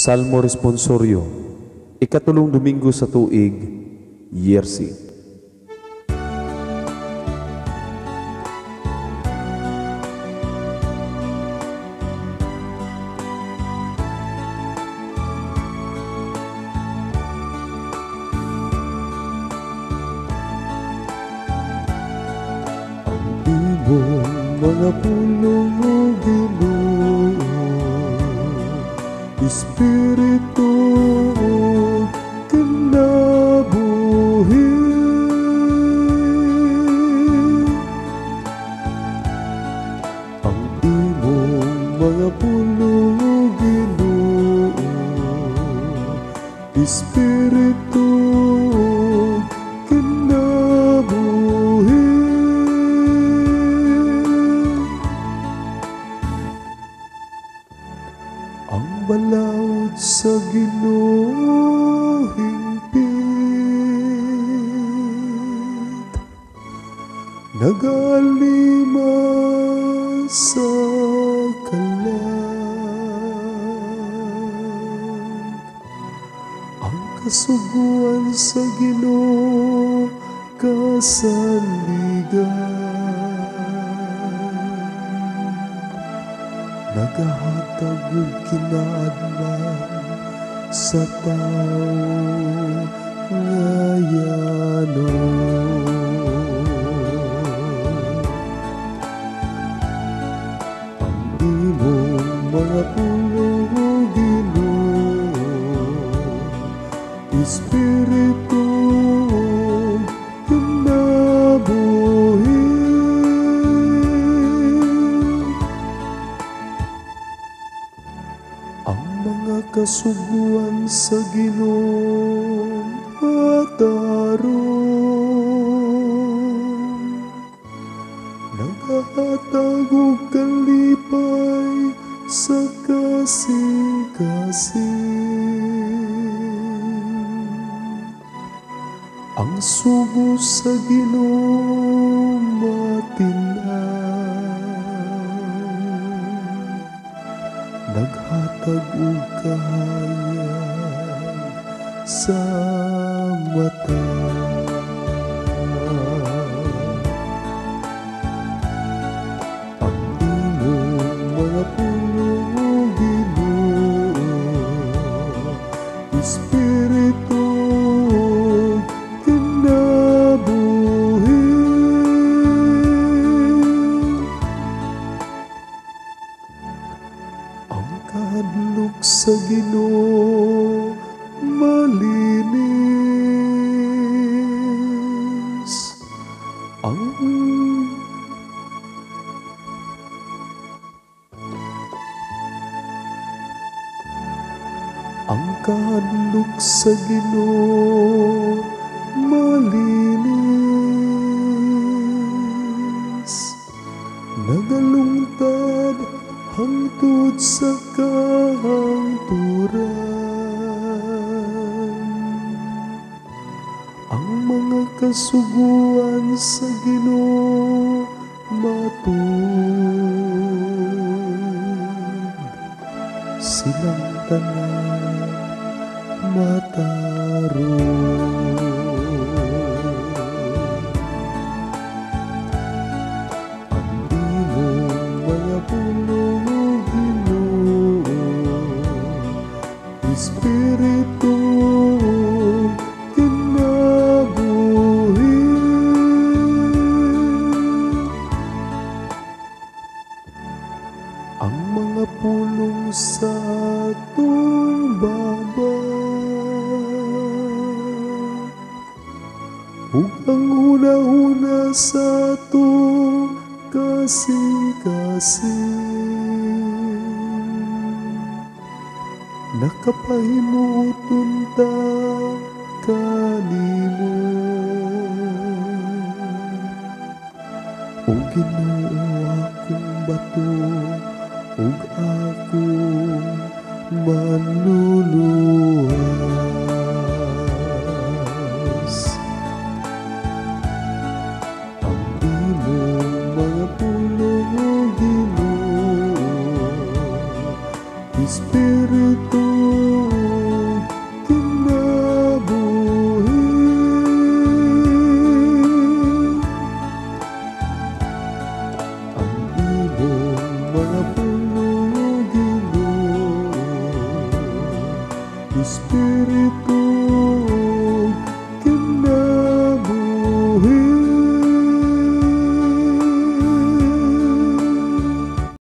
Salmo Responsorio, ikatulong Domingo sa tuig, Year C. Mga pulong o Ginoo, Espiritu kinabuhi. Ang imong mga pulong o Ginoo, Espiritu kinabuhi. Ang balaod sa Ginoo hingpit, nagalima sa kalag. Ang kasuguan sa Ginoo kasaligan, nagahatag og kinaadman sa tawo ngayanon. Ang imong mga pulong o Ginoo, Espiritu kinabuhi. Ang mga kasuguan sa Ginoo matarong, nagahatag og kalipay sa kasing-kasing. Ang sugo sa Ginoo matin-an, naghatag og kahayag sa mata. Ang imong mga pulong o Ginoo, Espiritu kinabuhi. Ang kahadlok sa Ginoo malinis. Ang kahadlok sa Ginoo malinis, nagalungtad hangtod sa kahangturan. Ang mga kasuguan sa Ginoo matud, silang tanan matarong. Ang imong mga pulong o Ginoo, Espiritu kinabuhi. Ang mga pulong sa atong baba, ug ang una-una sa atong kasing-kasing, nakapahimuton ta kanimo. O Ginoo akong bato, ug akong manluluwas. Ang imong mga pulong o Ginoo, Espiritu Espiritu kinabuhi. Ang imong mga puno, Ginoo, Espiritu